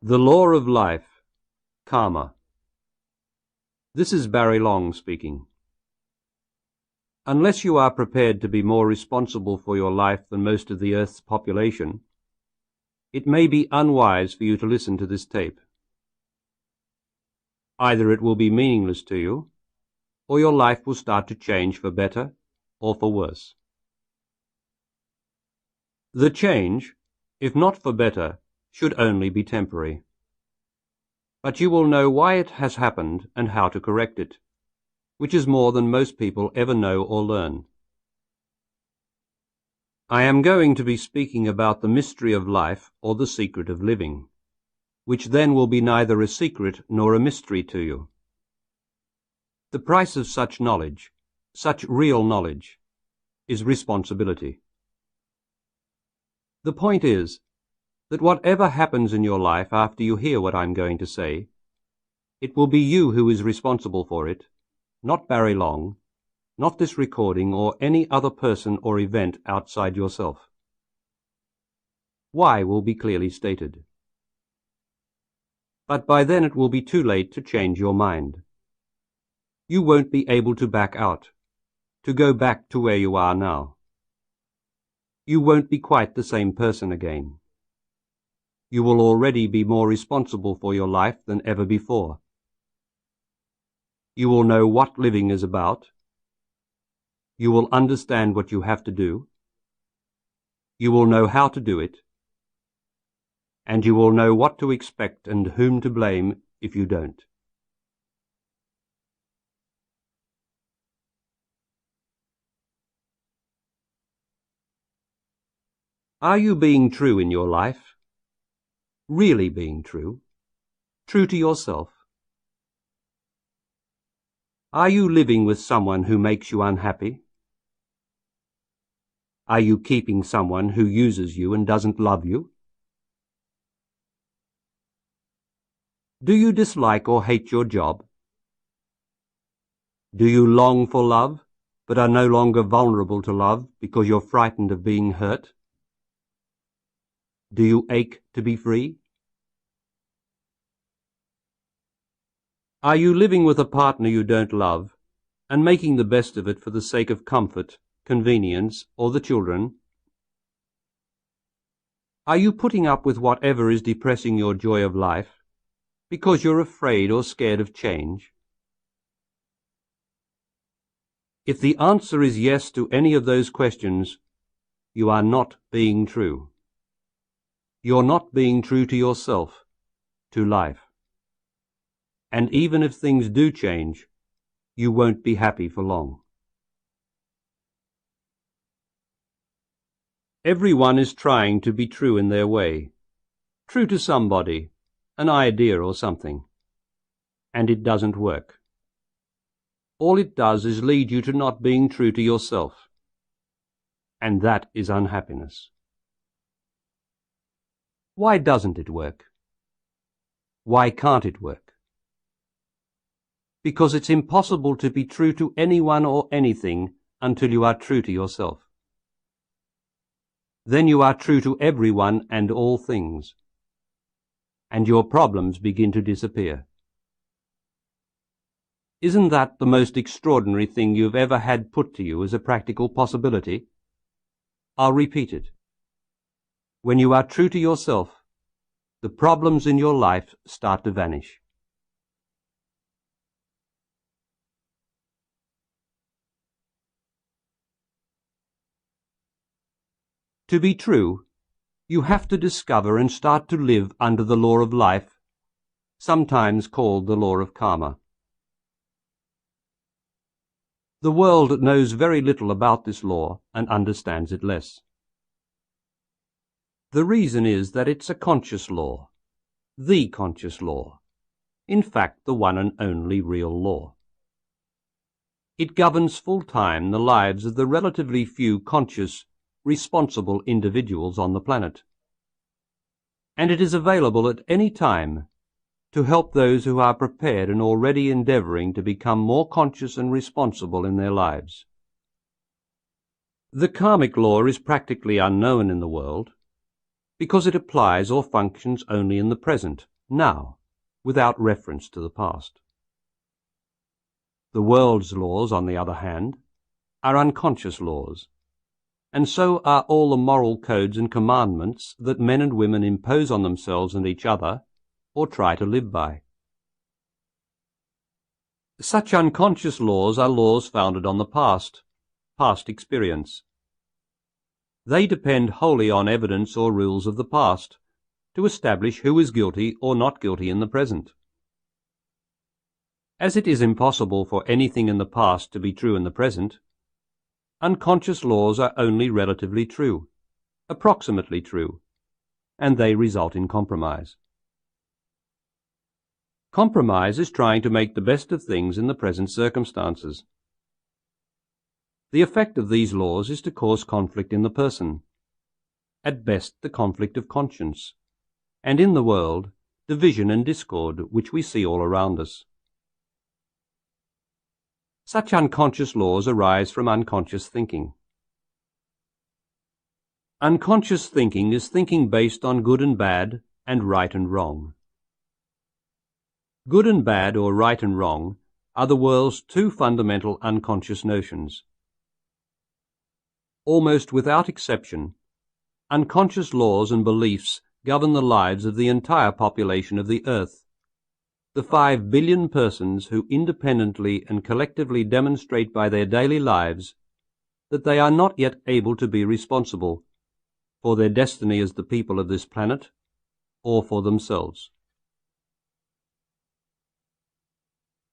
The Law of Life, Karma. This is Barry Long speaking. Unless you are prepared to be more responsible for your life than most of the Earth's population, it may be unwise for you to listen to this tape. Either it will be meaningless to you, or your life will start to change for better or for worse. The change, if not for better, should only be temporary. But you will know why it has happened and how to correct it, which is more than most people ever know or learn. I am going to be speaking about the mystery of life or the secret of living, which then will be neither a secret nor a mystery to you. The price of such knowledge, such real knowledge, is responsibility. The point is that whatever happens in your life after you hear what I'm going to say, it will be you who is responsible for it, not Barry Long, not this recording or any other person or event outside yourself. Why will be clearly stated. But by then it will be too late to change your mind. You won't be able to back out, to go back to where you are now. You won't be quite the same person again. You will already be more responsible for your life than ever before. You will know what living is about. You will understand what you have to do. You will know how to do it. And you will know what to expect and whom to blame if you don't. Are you being true in your life? Really being true? True to yourself? Are you living with someone who makes you unhappy? Are you keeping someone who uses you and doesn't love you? Do you dislike or hate your job? Do you long for love, but are no longer vulnerable to love because you're frightened of being hurt? Do you ache to be free? Are you living with a partner you don't love and making the best of it for the sake of comfort, convenience, or the children? Are you putting up with whatever is depressing your joy of life because you're afraid or scared of change? If the answer is yes to any of those questions, you are not being true. You're not being true to yourself, to life. And even if things do change, you won't be happy for long. Everyone is trying to be true in their way, true to somebody, an idea or something. And it doesn't work. All it does is lead you to not being true to yourself. And that is unhappiness. Why doesn't it work? Why can't it work? Because it's impossible to be true to anyone or anything until you are true to yourself. Then you are true to everyone and all things, and your problems begin to disappear. Isn't that the most extraordinary thing you've ever had put to you as a practical possibility? I'll repeat it. When you are true to yourself, the problems in your life start to vanish. To be true, you have to discover and start to live under the law of life, sometimes called the law of karma. The world knows very little about this law and understands it less. The reason is that it's a conscious law, the conscious law, in fact the one and only real law. It governs full-time the lives of the relatively few conscious, responsible individuals on the planet. And it is available at any time to help those who are prepared and already endeavoring to become more conscious and responsible in their lives. The karmic law is practically unknown in the world because it applies or functions only in the present, now, without reference to the past. The world's laws, on the other hand, are unconscious laws, and so are all the moral codes and commandments that men and women impose on themselves and each other, or try to live by. Such unconscious laws are laws founded on the past experience. They depend wholly on evidence or rules of the past to establish who is guilty or not guilty in the present. As it is impossible for anything in the past to be true in the present, unconscious laws are only relatively true, approximately true, and they result in compromise. Compromise is trying to make the best of things in the present circumstances. The effect of these laws is to cause conflict in the person, at best the conflict of conscience, and in the world, division and discord which we see all around us. Such unconscious laws arise from unconscious thinking. Unconscious thinking is thinking based on good and bad and right and wrong. Good and bad, or right and wrong, are the world's two fundamental unconscious notions. Almost without exception, unconscious laws and beliefs govern the lives of the entire population of the earth, the 5 billion persons who independently and collectively demonstrate by their daily lives that they are not yet able to be responsible for their destiny as the people of this planet, or for themselves.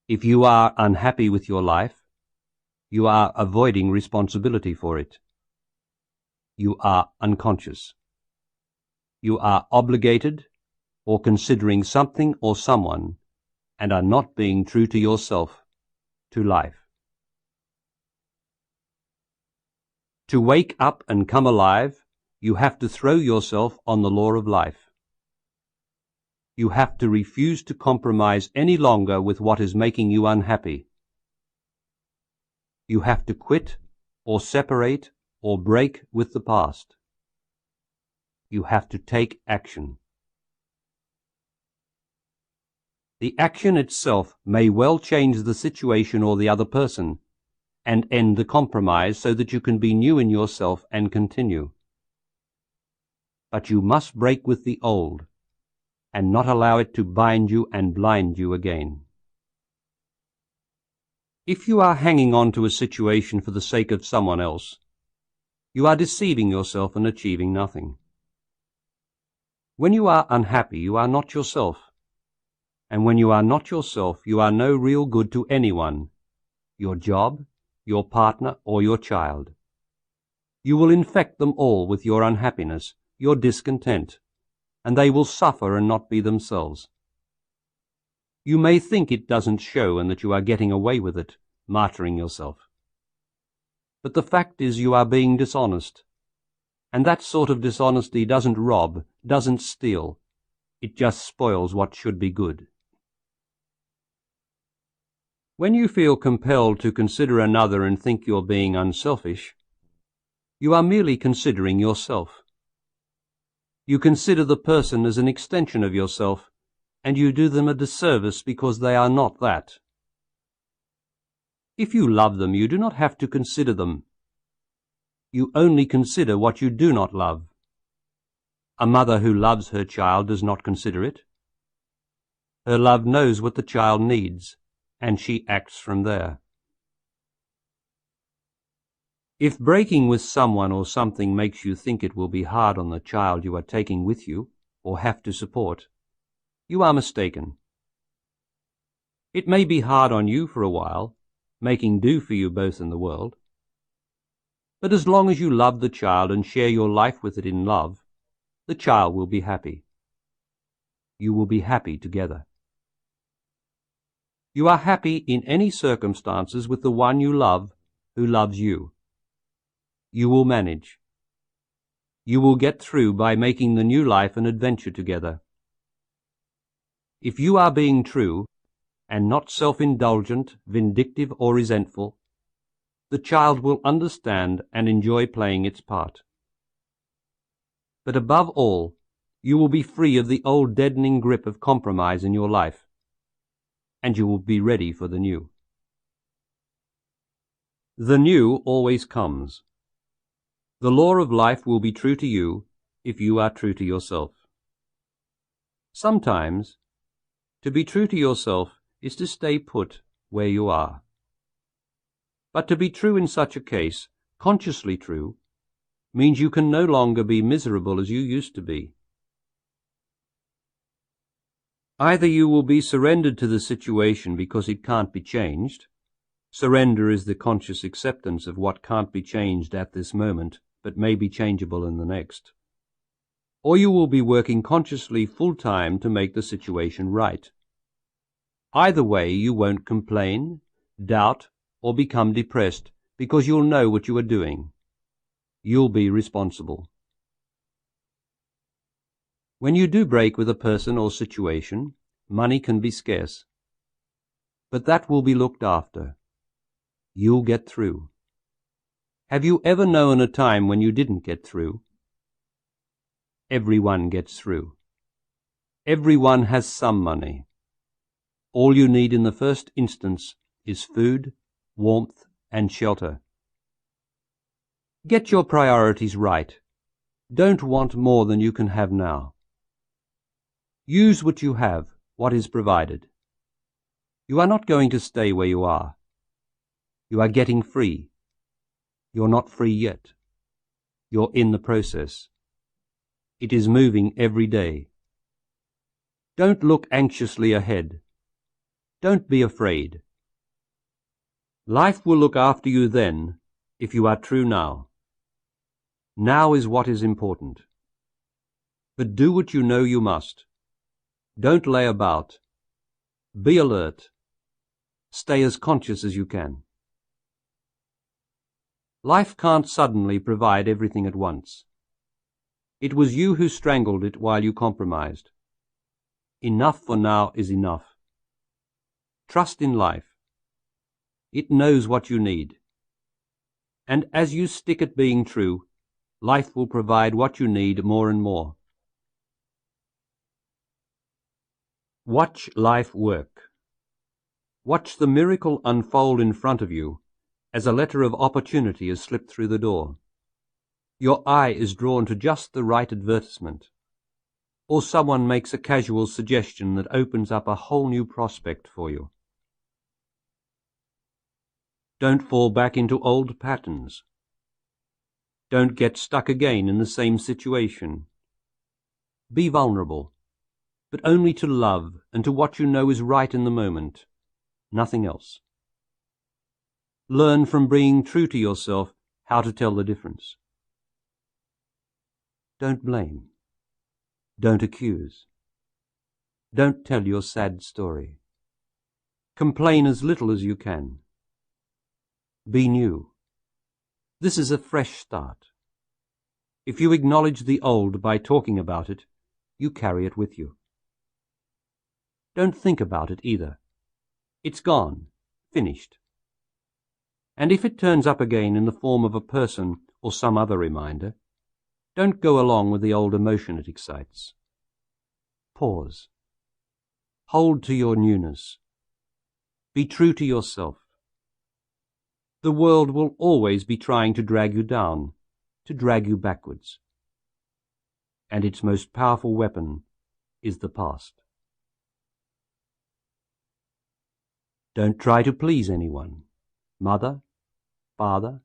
If you are unhappy with your life, you are avoiding responsibility for it. You are unconscious. You are obligated or considering something or someone and are not being true to yourself, to life. To wake up and come alive, you have to throw yourself on the law of life. You have to refuse to compromise any longer with what is making you unhappy. You have to quit or separate or break with the past. You have to take action. The action itself may well change the situation or the other person, and end the compromise so that you can be new in yourself and continue. But you must break with the old, and not allow it to bind you and blind you again. If you are hanging on to a situation for the sake of someone else, you are deceiving yourself and achieving nothing. When you are unhappy, you are not yourself. And when you are not yourself, you are no real good to anyone, your job, your partner, or your child. You will infect them all with your unhappiness, your discontent, and they will suffer and not be themselves. You may think it doesn't show and that you are getting away with it, martyring yourself. But the fact is you are being dishonest, and that sort of dishonesty doesn't rob, doesn't steal. It just spoils what should be good. When you feel compelled to consider another and think you're being unselfish, you are merely considering yourself. You consider the person as an extension of yourself, and you do them a disservice because they are not that. If you love them, you do not have to consider them. You only consider what you do not love. A mother who loves her child does not consider it. Her love knows what the child needs, and she acts from there. If breaking with someone or something makes you think it will be hard on the child you are taking with you, or have to support, you are mistaken. It may be hard on you for a while, making do for you both in the world. But as long as you love the child and share your life with it in love, the child will be happy. You will be happy together. You are happy in any circumstances with the one you love, who loves you. You will manage. You will get through by making the new life an adventure together. If you are being true, and not self-indulgent, vindictive, or resentful, the child will understand and enjoy playing its part. But above all, You will be free of the old deadening grip of compromise in your life, and you will be ready for the new. The new always comes. The law of life will be true to you if you are true to yourself. Sometimes, to be true to yourself is to stay put where you are. But to be true in such a case, consciously true, means you can no longer be miserable as you used to be. Either you will be surrendered to the situation because it can't be changed. Surrender is the conscious acceptance of what can't be changed at this moment, but may be changeable in the next. Or you will be working consciously full-time to make the situation right. Either way, you won't complain, doubt, or become depressed because you'll know what you are doing. You'll be responsible. When you do break with a person or situation, money can be scarce. But that will be looked after. You'll get through. Have you ever known a time when you didn't get through? Everyone gets through. Everyone has some money. All you need in the first instance is food, warmth, and shelter. Get your priorities right. Don't want more than you can have now. Use what you have, what is provided. You are not going to stay where you are. You are getting free. You're not free yet. You're in the process. It is moving every day. Don't look anxiously ahead. Don't be afraid. Life will look after you then, if you are true now. Now is what is important. But do what you know you must. Don't lay about. Be alert. Stay as conscious as you can. Life can't suddenly provide everything at once. It was you who strangled it while you compromised. Enough for now is enough. Trust in life. It knows what you need. And as you stick at being true, life will provide what you need more and more. Watch life work. Watch the miracle unfold in front of you as a letter of opportunity is slipped through the door. Your eye is drawn to just the right advertisement, or someone makes a casual suggestion that opens up a whole new prospect for you. Don't fall back into old patterns. Don't get stuck again in the same situation. Be vulnerable, but only to love and to what you know is right in the moment, nothing else. Learn from being true to yourself how to tell the difference. Don't blame. Don't accuse. Don't tell your sad story. Complain as little as you can. Be new. This is a fresh start. If you acknowledge the old by talking about it, you carry it with you. Don't think about it either. It's gone, finished. And if it turns up again in the form of a person or some other reminder, don't go along with the old emotion it excites. Pause. Hold to your newness. Be true to yourself. The world will always be trying to drag you down, to drag you backwards. And its most powerful weapon is the past. Don't try to please anyone. Mother, father,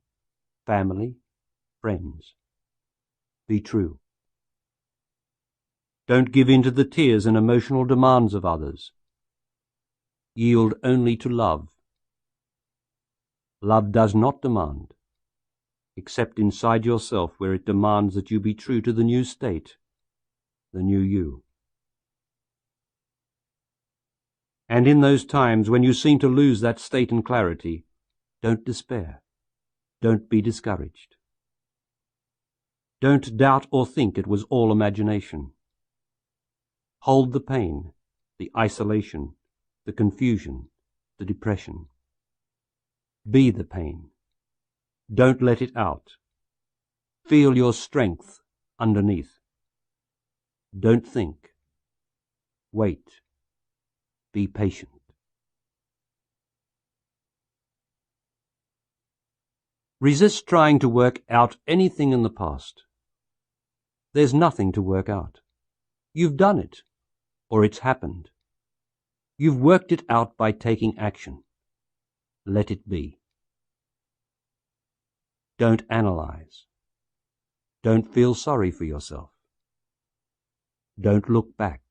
family, friends. Be true. Don't give in to the tears and emotional demands of others. Yield only to love. Love does not demand, except inside yourself where it demands that you be true to the new state, the new you. And in those times when you seem to lose that state and clarity, don't despair. Don't be discouraged. Don't doubt or think it was all imagination. Hold the pain, the isolation, the confusion, the depression. Be the pain. Don't let it out. Feel your strength underneath. Don't think. Wait. Be patient. Resist trying to work out anything in the past. There's nothing to work out. You've done it, or it's happened. You've worked it out by taking action. Let it be. Don't analyze. Don't feel sorry for yourself. Don't look back.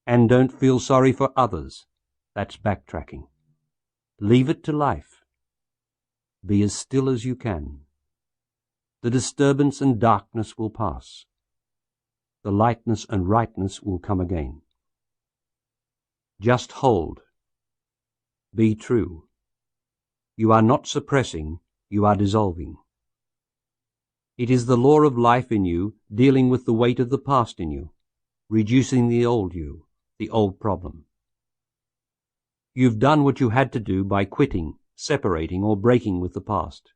And don't feel sorry for others. That's backtracking. Leave it to life. Be as still as you can. The disturbance and darkness will pass. The lightness and rightness will come again. Just hold. Be true. You are not suppressing, you are dissolving. It is the law of life in you dealing with the weight of the past in you, reducing the old you, the old problem. You've done what you had to do by quitting, separating, or breaking with the past.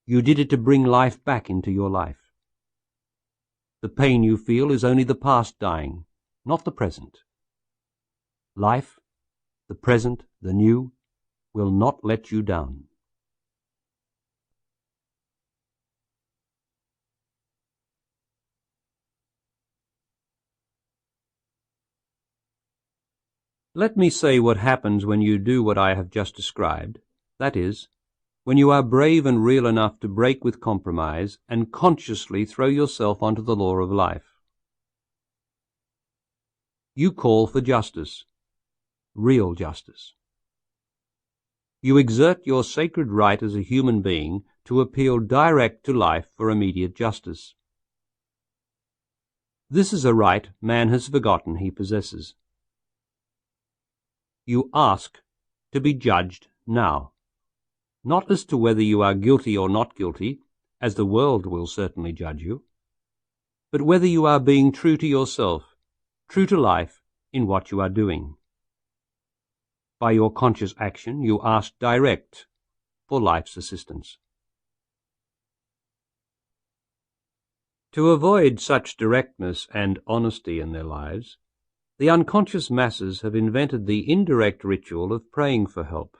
You did it to bring life back into your life. The pain you feel is only the past dying, not the present. Life, the present, the new, will not let you down. Let me say what happens when you do what I have just described, that is, when you are brave and real enough to break with compromise and consciously throw yourself onto the law of life. You call for justice, real justice. You exert your sacred right as a human being to appeal direct to life for immediate justice. This is a right man has forgotten he possesses. You ask to be judged now, not as to whether you are guilty or not guilty, as the world will certainly judge you, but whether you are being true to yourself, true to life in what you are doing. By your conscious action, you ask direct for life's assistance. To avoid such directness and honesty in their lives, the unconscious masses have invented the indirect ritual of praying for help.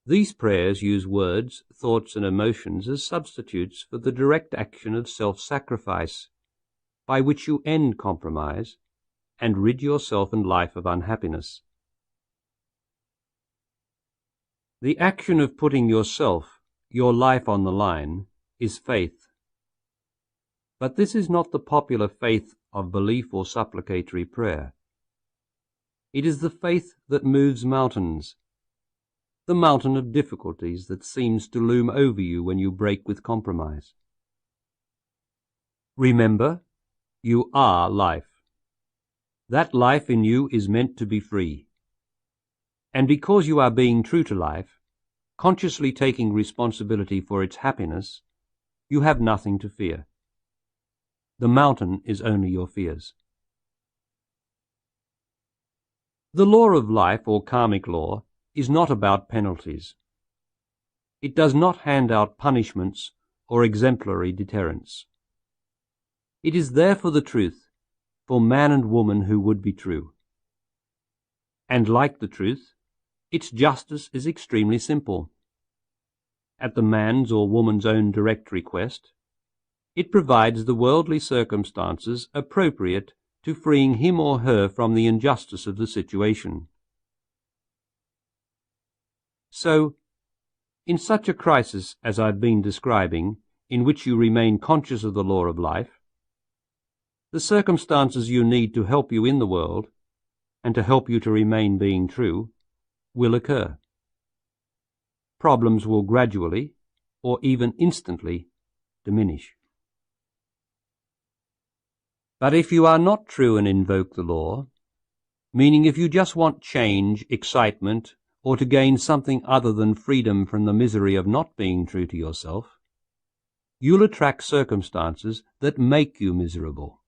These prayers use words, thoughts, and emotions as substitutes for the direct action of self-sacrifice, by which you end compromise and rid yourself and life of unhappiness. The action of putting yourself, your life on the line, is faith. But this is not the popular faith of belief or supplicatory prayer. It is the faith that moves mountains, the mountain of difficulties that seems to loom over you when you break with compromise. Remember, you are life. That life in you is meant to be free. And because you are being true to life, consciously taking responsibility for its happiness, you have nothing to fear. The mountain is only your fears. The law of life, or karmic law, is not about penalties. It does not hand out punishments or exemplary deterrents. It is there for the truth, for man and woman who would be true. And like the truth, its justice is extremely simple. At the man's or woman's own direct request, it provides the worldly circumstances appropriate to freeing him or her from the injustice of the situation. So, in such a crisis as I've been describing, in which you remain conscious of the law of life, the circumstances you need to help you in the world, and to help you to remain being true, will occur. Problems will gradually, or even instantly, diminish. But if you are not true and invoke the law, meaning if you just want change, excitement, or to gain something other than freedom from the misery of not being true to yourself, you'll attract circumstances that make you miserable,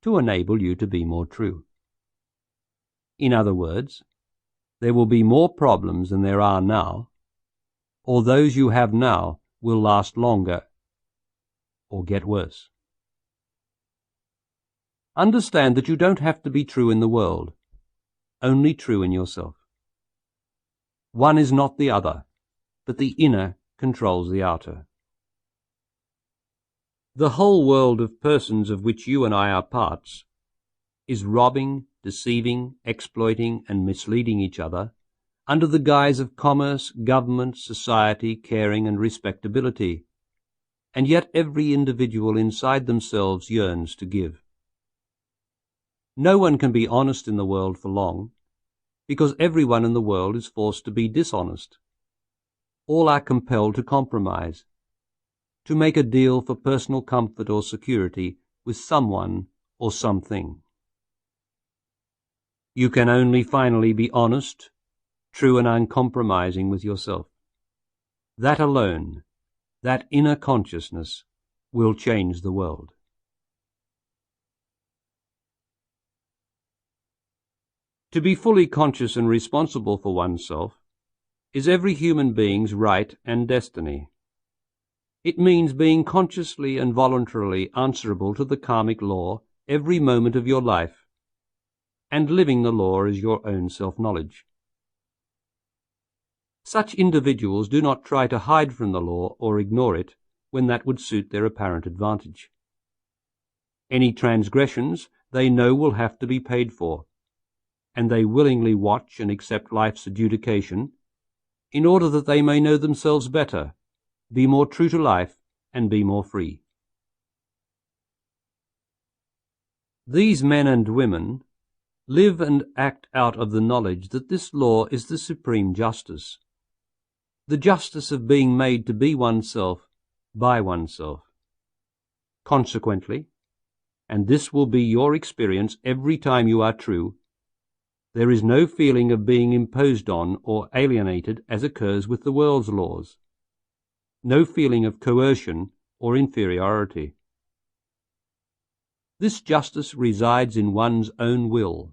to enable you to be more true. In other words, there will be more problems than there are now, or those you have now will last longer or get worse. Understand that you don't have to be true in the world, only true in yourself. One is not the other, but the inner controls the outer. The whole world of persons of which you and I are parts is robbing, deceiving, exploiting, and misleading each other under the guise of commerce, government, society, caring, and respectability, and yet every individual inside themselves yearns to give. No one can be honest in the world for long, because everyone in the world is forced to be dishonest. All are compelled to compromise, to make a deal for personal comfort or security with someone or something. You can only finally be honest, true and uncompromising with yourself. That alone, that inner consciousness, will change the world. To be fully conscious and responsible for oneself is every human being's right and destiny. It means being consciously and voluntarily answerable to the karmic law every moment of your life, and living the law as your own self-knowledge. Such individuals do not try to hide from the law or ignore it when that would suit their apparent advantage. Any transgressions they know will have to be paid for, and they willingly watch and accept life's adjudication in order that they may know themselves better, be more true to life, and be more free. These men and women live and act out of the knowledge that this law is the supreme justice, the justice of being made to be oneself by oneself. Consequently, and this will be your experience every time you are true, there is no feeling of being imposed on or alienated as occurs with the world's laws, no feeling of coercion or inferiority. This justice resides in one's own will.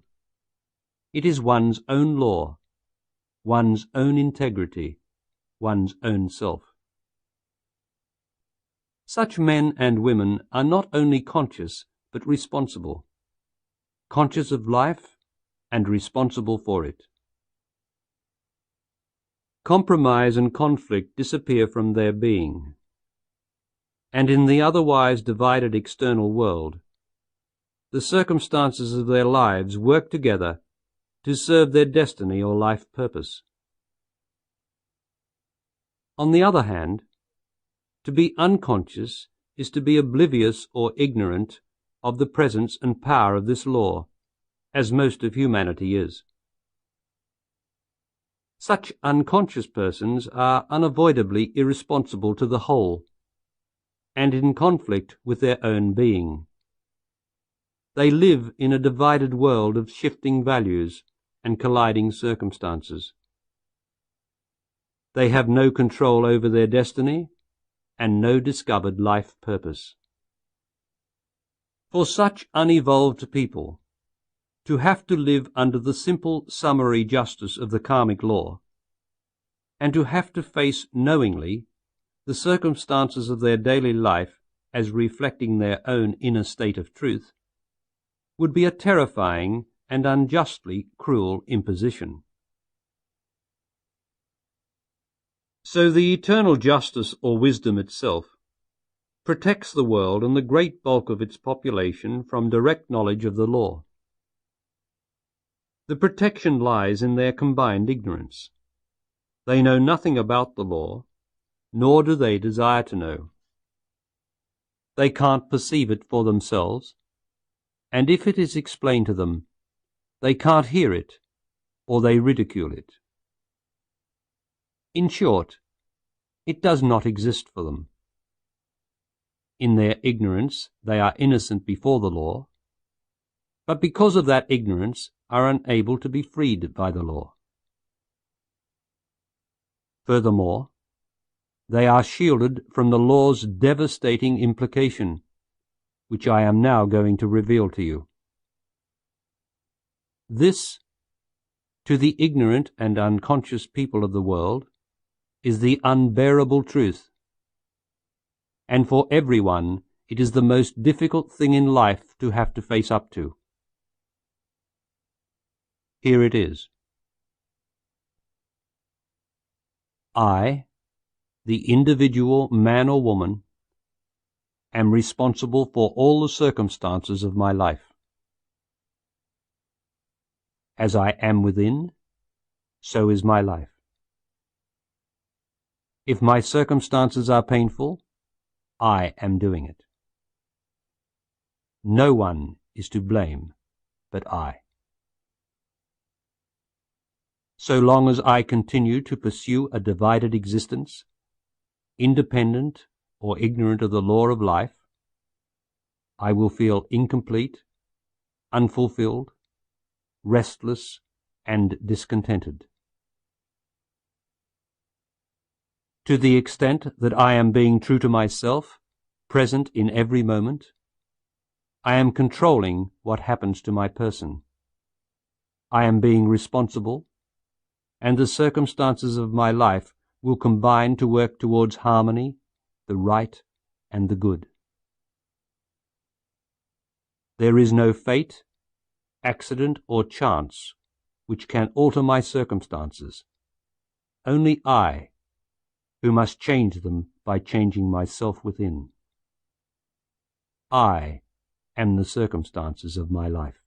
It is one's own law, one's own integrity, one's own self. Such men and women are not only conscious but responsible, conscious of life and responsible for it. Compromise and conflict disappear from their being, and in the otherwise divided external world, the circumstances of their lives work together to serve their destiny or life purpose. On the other hand, to be unconscious is to be oblivious or ignorant of the presence and power of this law, as most of humanity is. Such unconscious persons are unavoidably irresponsible to the whole, and in conflict with their own being. They live in a divided world of shifting values and colliding circumstances. They have no control over their destiny and no discovered life purpose. For such unevolved people, to have to live under the simple summary justice of the karmic law, and to have to face knowingly the circumstances of their daily life as reflecting their own inner state of truth, would be a terrifying and unjustly cruel imposition. So the eternal justice or wisdom itself protects the world and the great bulk of its population from direct knowledge of the law. The protection lies in their combined ignorance. They know nothing about the law, nor do they desire to know. They can't perceive it for themselves, and if it is explained to them, they can't hear it, or they ridicule it. In short, it does not exist for them. In their ignorance, they are innocent before the law, but because of that ignorance are unable to be freed by the law. Furthermore, they are shielded from the law's devastating implication, which I am now going to reveal to you. This, to the ignorant and unconscious people of the world, is the unbearable truth, and for everyone it is the most difficult thing in life to have to face up to. Here it is. I, the individual man or woman, am responsible for all the circumstances of my life. As I am within, so is my life. If my circumstances are painful, I am doing it. No one is to blame but I. So long as I continue to pursue a divided existence, independent or ignorant of the law of life, I will feel incomplete, unfulfilled, restless, and discontented. To the extent that I am being true to myself, present in every moment, I am controlling what happens to my person. I am being responsible, and the circumstances of my life will combine to work towards harmony, the right, and the good. There is no fate, accident, or chance which can alter my circumstances. Only I, who must change them by changing myself within. I am the circumstances of my life.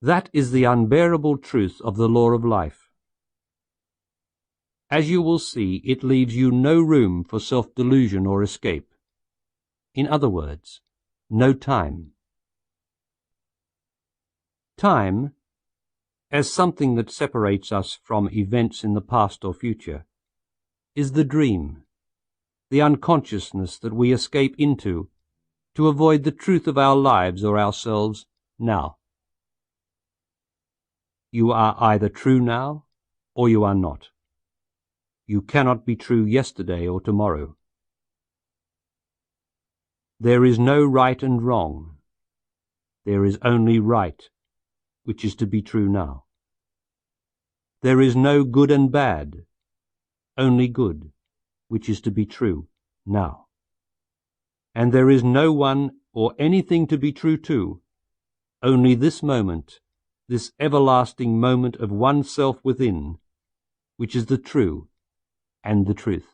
That is the unbearable truth of the law of life. As you will see, it leaves you no room for self-delusion or escape. In other words, no time. Time, as something that separates us from events in the past or future, is the dream, the unconsciousness that we escape into to avoid the truth of our lives or ourselves now. You are either true now, or you are not. You cannot be true yesterday or tomorrow. There is no right and wrong. There is only right, which is to be true now. There is no good and bad, only good, which is to be true now. And there is no one or anything to be true to, only this moment, this everlasting moment of oneself within, which is the true and the truth.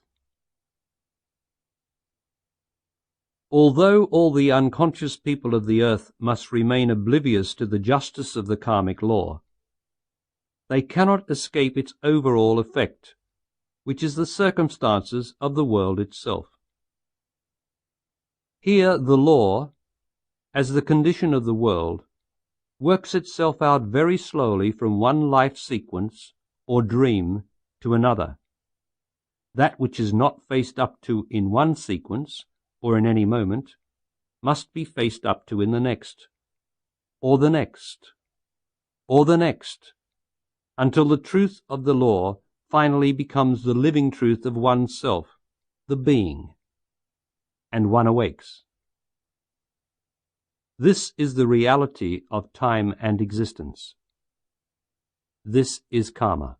Although all the unconscious people of the earth must remain oblivious to the justice of the karmic law, they cannot escape its overall effect, which is the circumstances of the world itself. Here the law, as the condition of the world, works itself out very slowly from one life sequence or dream to another. That which is not faced up to in one sequence or in any moment must be faced up to in the next, or the next, or the next, until the truth of the law finally becomes the living truth of oneself, the being, and one awakes. This is the reality of time and existence. This is karma.